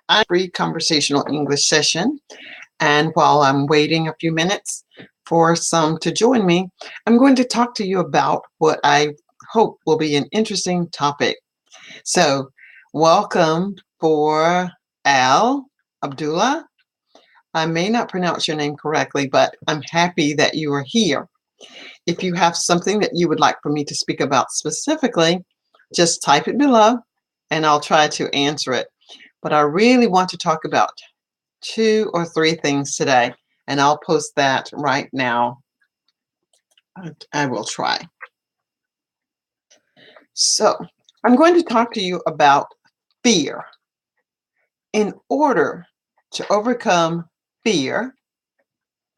a free conversational English session. And while I'm waiting a few minutes for some to join me, I'm going to talk to you about what I hope will be an interesting topic. So, welcome for Al Abdullah. I may not pronounce your name correctly, but I'm happy that you are here. If you have something that you would like for me to speak about specifically, just type it below and I'll try to answer it. But I really want to talk about 2 or 3 things today, and I'll post that right now. I will try. So, I'm going to talk to you about fear. In order to overcome fear,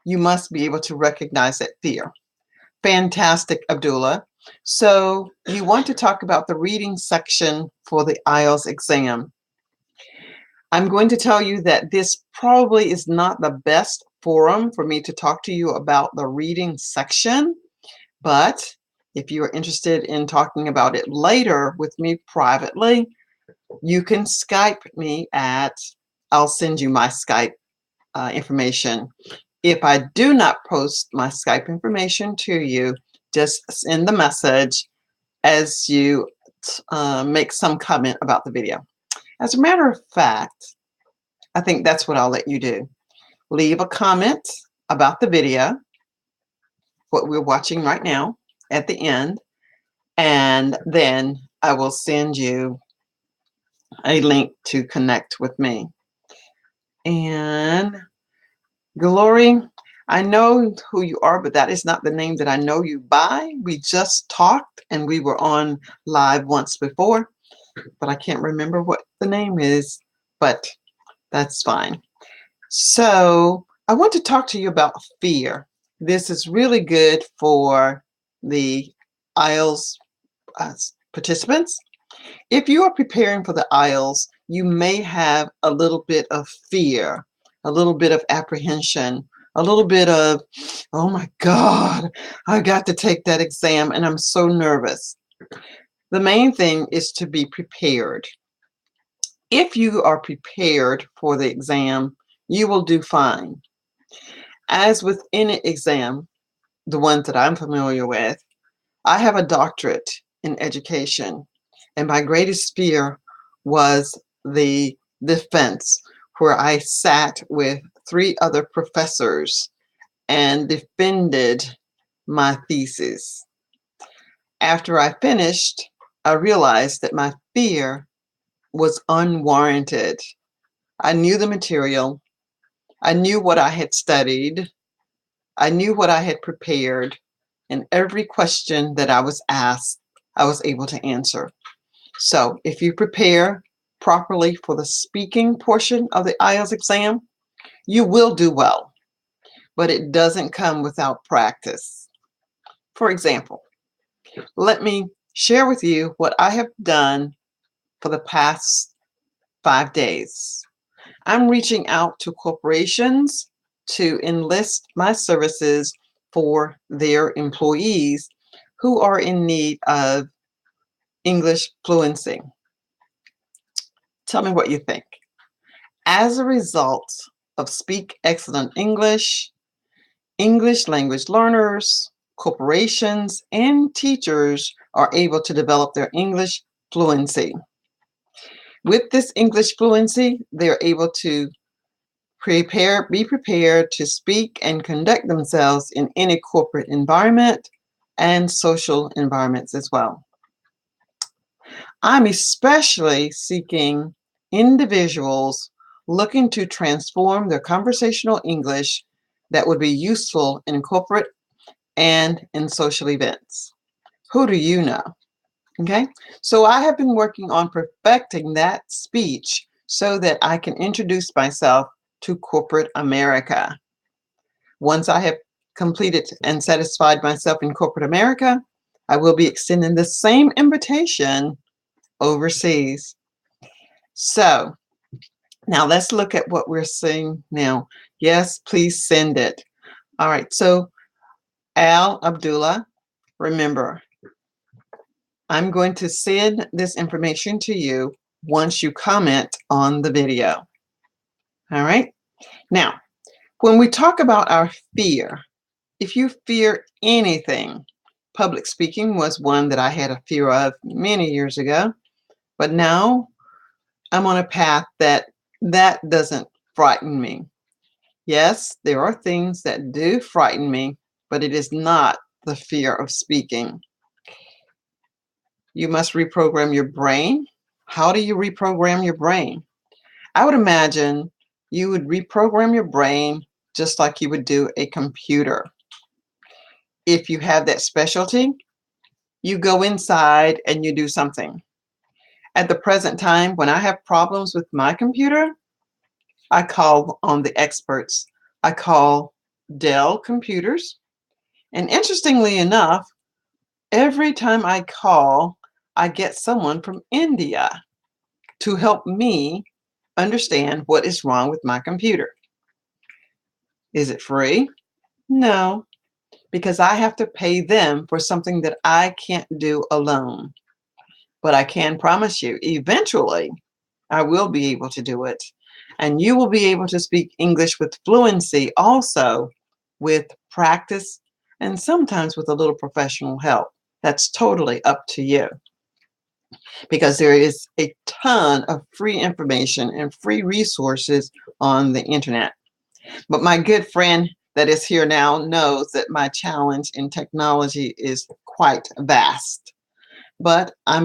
you must be able to recognize that fear. Fantastic, Abdullah. So, you want to talk about the reading section for the IELTS exam. I'm going to tell you that this probably is not the best forum for me to talk to you about the reading section, but if you are interested in talking about it later with me privately, you can Skype me I'll send you my Skype information. If I do not post my Skype information to you, just send the message as you make some comment about the video. As a matter of fact, I think that's what I'll let you do. Leave a comment about the video, what we're watching right now, at the end, and then I will send you a link to connect with me. And Glory, I know who you are, but that is not the name that I know you by. We just talked and we were on live once before, but I can't remember what the name is, but that's fine. So I want to talk to you about fear. This is really good for the IELTS participants. If you are preparing for the IELTS, you may have a little bit of fear, a little bit of apprehension, a little bit of, oh my God, I got to take that exam and I'm so nervous. The main thing is to be prepared. If you are prepared for the exam, you will do fine. As with any exam, the ones that I'm familiar with, I have a doctorate in education, and my greatest fear was the defense, where I sat with 3 other professors and defended my thesis. After I finished, I realized that my fear was unwarranted. I knew the material. I knew what I had studied. I knew what I had prepared, and every question that I was asked, I was able to answer. So if you prepare properly for the speaking portion of the IELTS exam, you will do well, but it doesn't come without practice. For example, let me share with you what I have done for the past 5 days. I'm reaching out to corporations to enlist my services for their employees who are in need of English fluency. Tell me what you think. As a result of Speak Excellent English, English language learners, corporations, and teachers are able to develop their English fluency. With this English fluency, they're able to be prepared to speak and conduct themselves in any corporate environment and social environments as well. I'm especially seeking individuals looking to transform their conversational English that would be useful in corporate and in social events. Who do you know? Okay, so I have been working on perfecting that speech so that I can introduce myself to corporate America. Once I have completed and satisfied myself in corporate America, I will be extending the same invitation overseas. So now let's look at what we're seeing now. Yes, please send it. All right, so Al Abdullah, remember, I'm going to send this information to you once you comment on the video. All right. Now, when we talk about our fear, if you fear anything, public speaking was one that I had a fear of many years ago, but now I'm on a path that doesn't frighten me. Yes, there are things that do frighten me, but it is not the fear of speaking. You must reprogram your brain. How do you reprogram your brain? I would imagine you would reprogram your brain just like you would do a computer. If you have that specialty, you go inside and you do something. At the present time, when I have problems with my computer, I call on the experts. I call Dell Computers. And interestingly enough, every time I call, I get someone from India to help me understand what is wrong with my computer. Is it free? No, because I have to pay them for something that I can't do alone. But I can promise you, eventually, I will be able to do it. And you will be able to speak English with fluency also with practice and sometimes with a little professional help. That's totally up to you because there is a ton of free information and free resources on the internet. But my good friend that is here now knows that my challenge in technology is quite vast. But I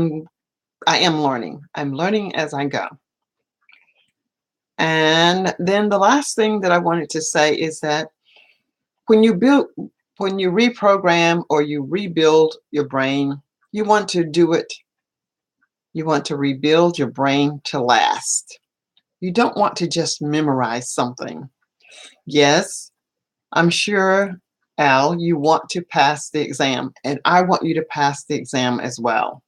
am learning. I'm learning as I go. And then the last thing that I wanted to say is that when you reprogram or you rebuild your brain, you want to do it. You want to rebuild your brain to last. You don't want to just memorize something. Yes, I'm sure, Al, you want to pass the exam, and I want you to pass the exam as well.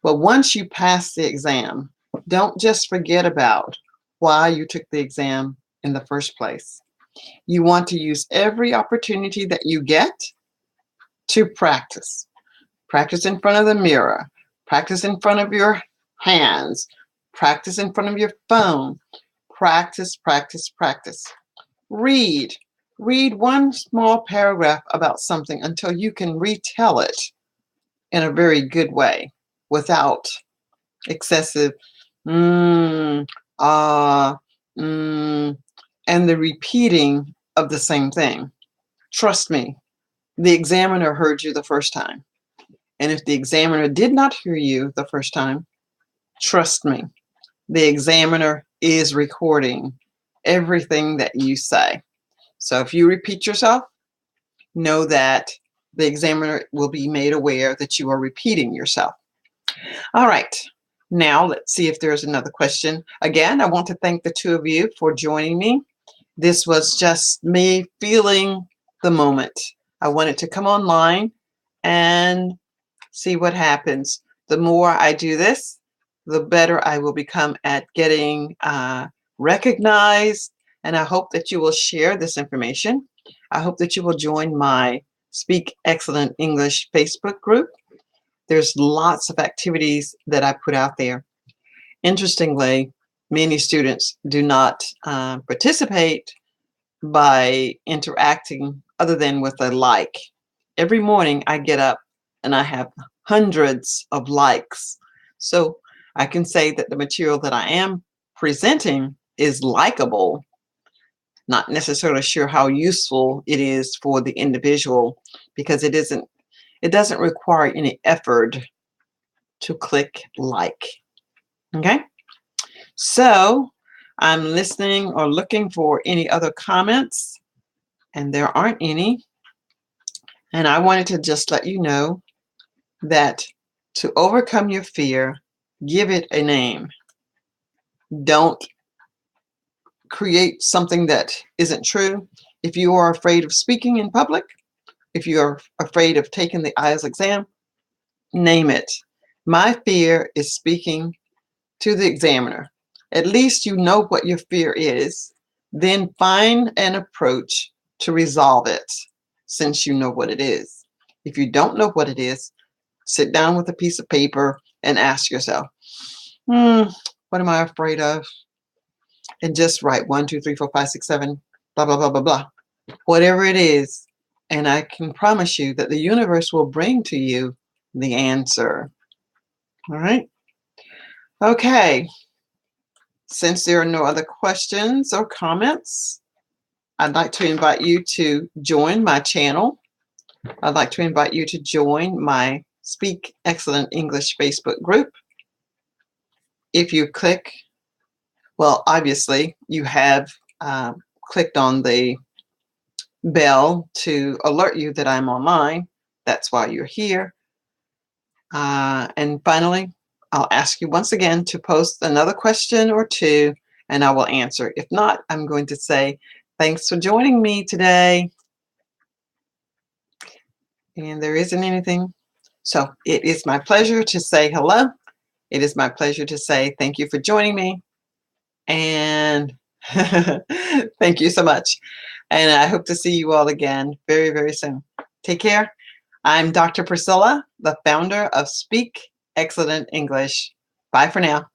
But once you pass the exam, don't just forget about why you took the exam in the first place. You want to use every opportunity that you get to practice. Practice in front of the mirror, practice in front of your hands, practice in front of your phone. Practice, practice, practice. Read. Read one small paragraph about something until you can retell it in a very good way without excessive ah, and the repeating of the same thing. Trust me, the examiner heard you the first time. And if the examiner did not hear you the first time, trust me, the examiner is recording everything that you say. So if you repeat yourself, know that the examiner will be made aware that you are repeating yourself. All right. Now let's see if there's another question. Again, I want to thank the two of you for joining me. This was just me feeling the moment. I wanted to come online and see what happens. The more I do this, the better I will become at getting recognized. And I hope that you will share this information. I hope that you will join my Speak Excellent English Facebook group. There's lots of activities that I put out there. Interestingly, many students do not participate by interacting other than with a like. Every morning I get up and I have hundreds of likes. So I can say that the material that I am presenting is likable, not necessarily sure how useful it is for the individual because it doesn't require any effort to click like. Okay, so I'm listening or looking for any other comments, and there aren't any. And I wanted to just let you know that to overcome your fear, give it a name. Don't create something that isn't true. If you are afraid of speaking in public, if you are afraid of taking the IELTS exam, name it. My fear is speaking to the examiner. At least you know what your fear is. Then find an approach to resolve it since you know what it is. If you don't know what it is, sit down with a piece of paper and ask yourself, what am I afraid of? and just write 1, 2, 3, 4, 5, 6, 7, blah, blah, blah, blah, blah. Whatever it is, and I can promise you that the universe will bring to you the answer. All right? Okay. Since there are no other questions or comments, I'd like to invite you to join my channel. I'd like to invite you to join my Speak Excellent English Facebook group. If you click, well, obviously you have clicked on the bell to alert you that I'm online. That's why you're here. And finally, I'll ask you once again to post another question or two, and I will answer. If not, I'm going to say, thanks for joining me today. And there isn't anything. So it is my pleasure to say hello. It is my pleasure to say thank you for joining me. And thank you so much. And I hope to see you all again very, very soon. Take care. I'm Dr. Priscilla, the founder of Speak Excellent English. Bye for now.